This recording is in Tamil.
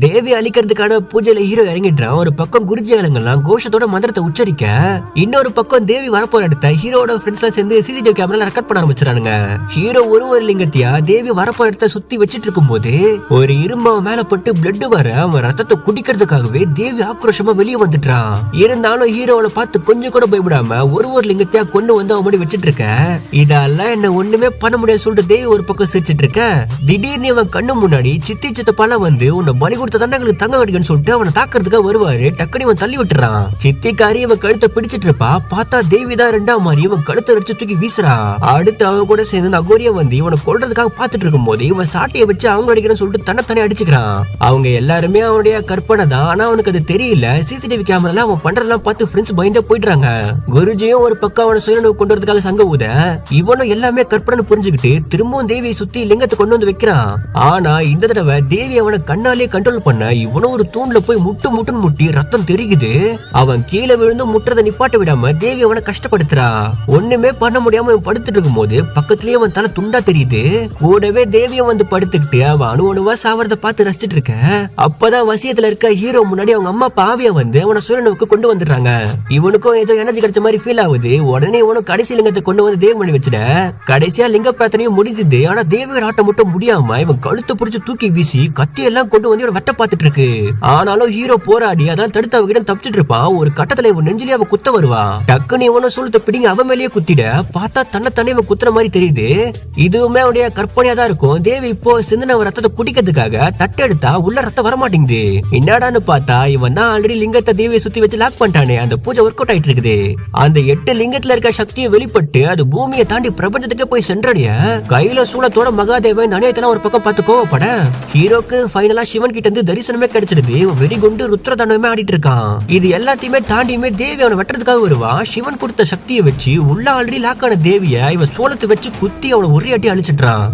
தேவி அழிக்கிறதுக்கான பூஜையில ஹீரோ இறங்கிடுறான். ஒரு பக்கம் குருஜி ஆளுங்கெல்லாம் கோஷத்தோட மந்திரத்தை உச்சரிக்க, இன்னொரு பக்கம் தேவி வரப்போற இடத்த ஹீரோட ஃப்ரெண்ட்ஸ் எல்லாம் சேர்ந்து சிசிடிவி கேமரால ரெக்கார்ட் பண்ண ஆரம்பிச்சானுங்க. ஹீரோ ஒரு லிங்கத்தையா தேவி வரப்போற இடத்த சுத்தி வச்சிட்டு இருக்கும் போது ஒரு இரும்பு மேல பட்டு பிளட் வர அவன் ரத்தத்தை குடிக்கிறதுக்காகவே தேவி ஆக்ரோஷமா வெளியே வந்துட்டான். இருந்தாலும் ஹீரோவை பார்த்து கொஞ்சம் கூட பயப்படாம ஒரு லிங்கத்தையா கொண்டு வந்து அவன் முடி வச்சிட்டு இருக்க. இதெல்லாம் என்ன ஒண்ணுமே பண்ண முடியாது சொல்லிட்டு தேவி ஒரு பக்கம் சிரிச்சிட்டு இருக்க. திடீர்னு அவன் கண்ணு முன்னாடி சித்தி சித்தப்பால வந்து உன்னை பலி கொடுத்த தண்டங்களுக்கு தங்க வேண்டியன்னு சொல்லிட்டு அவனை தாக்குறதுக்காக வருவாரு. டக்குனு இவன் தள்ளி விட்டுறான். சித்திக்காரி இவன் கழுத்தை பிடிச்சிட்டு இருப்பா. பார்த்தா தேவிதான் ரெண்டாம் மாதிரி இவன் கழுத்தை அடிச்சு தூக்கி வீசுறா. அடுத்து அவன் கூட சேர்ந்து அகோரியா வந்து இவனை கொல்றதுக்காக பாத்துட்டு இருக்கும் போது இவன் சாட்டையை வச்சு அவங்க அடிக்கிறேன்னு சொல்லிட்டு தன்னை அடிச்சுக்கிறான். அவங்க எல்லாருமே அவனுடைய கற்பனை தான். ஆனா அவனுக்கு அது தெரியல. சிசிடிவி கேமரால அவன் பண்றதெல்லாம் பார்த்து ஃப்ரெண்ட்ஸ் பயந்தே போயிடுறாங்க. குருஜியும் ஒரு பக்கம் அவனை சுயநனவு கொண்டு வரதுக்காக சங்க ஊத, இவனும் எல்லாமே கற்பனை புரிஞ்சுக்கிட்டு திரும்பவும் தேவியை சுத்தி லிங்கத்தை கொண்டு வந்து வைக்கிறான். ஆனா இந்த தடவை தேவி அவனை கண்ணாலே கண்ட்ரோல் பண்ண இவனும் ஒரு தூண்ல போய் முட்டுன்னு முட்டி ரத்தம் தெரியுது. அவன் கீழே விழுந்து முட்டுறதை நிப்பாட்ட விடாம தேவி அவனை கஷ்டப்படுத்துறா. ஒண்ணுமே பண்ண முடியாம அவன் படுத்துட்டு இருக்கும் போது பக்கத்துலயே அவன் தலை துண்டா தெரியுது. கூடவே தேவியும் வந்து படுத்துக்கிட்டு அவன் அணுவா சாவறத பார்த்து ரசிச்சிட்டு இருக்க. அப்பதான் வசியத்துல இருக்க ஹீரோ முன்னாடி அவங்க அம்மா பாவியா வந்து அவனை சுயநனவுக்கு கொண்டு வந்துடுறாங்க. இவனுக்கும் ஏதோ எனர்ஜி கிடைச்ச மாதிரி ஃபீல் ஆகுது. உடனே இவனும் கடைசி லிங்கத்தை கொண்டு வந்து தேவி பண்ணி வச்சிட. கடைசியா லிங்க பிரார்த்தனையும் முடிஞ்சது. ஆனா தேவியோட ஆட்டம் மட்டும் முடியாம இவன் கழுத்தை பிடிச்சு தூக்கி வீசி கத்தி எல்லாம் கொண்டு வந்து இவன் வெட்ட பார்த்துட்டு இருக்கு. ஆனாலும் ஹீரோ போராடி அதான் தடுத்து அவகிட்ட தப்பிச்சிட்டு இருப்பான். ஒரு கட்டத்துல இவன் நெஞ்சிலே அவ குத்த வருவா. டக்குன்னு இவனும் சொல்லிட்டு பிடிங்க அவன் மேலேயே குத்திட. பார்த்தா தன்னை இவன் குத்துற மாதிரி தெரியுது. இதுவுமே அவனுடைய கற்பனையா தான் இருக்கும். தேவி இப்போ சிந்தன ரத்தத்தை குடிக்கிறதுக்காக தட்டெடுத்தா உள்ள ரத்தம் வரமாட்டேங்குது. என்னடான்னு பார்த்தா இவன் தான் ஆல்ரெடி லிங்கத்தை தேவியை சுத்தி வச்சு லாக் பண்ணிட்டானே. அந்த பூஜை ஒர்க் அவுட் ஆயிட்டு இருக்குது. அந்த 8 லிங்கத்துல இருக்க சக்தியை வெளிப்பட்டு அது பூமியை தாண்டி பிரபஞ்சத்துக்கே போய் சென்றடைய கையில சூளத்தோட மகாதேவன் இந்த அநியாயத்தெல்லாம் ஒரு பக்கம் பார்த்து கோவப்பட ஹீரோக்கு ஃபைனலா சிவன் கிட்ட இருந்து தரிசனமே கிடைச்சிடுது. வெறி கொண்டு ருத்ர தாண்டவமே ஆடிட்டு இருக்கான். இது எல்லாத்தையுமே தாண்டியுமே தேவி அவனை வெட்டுறதுக்காக வருவா. சிவன் கொடுத்த சக்தியை வச்சு உள்ள ஆல்ரெடி லாக்கான தேவிய இவன் சூளத்தை வச்சு குத்தி அவனை ஒரே அடி அழிச்சிட்டான்.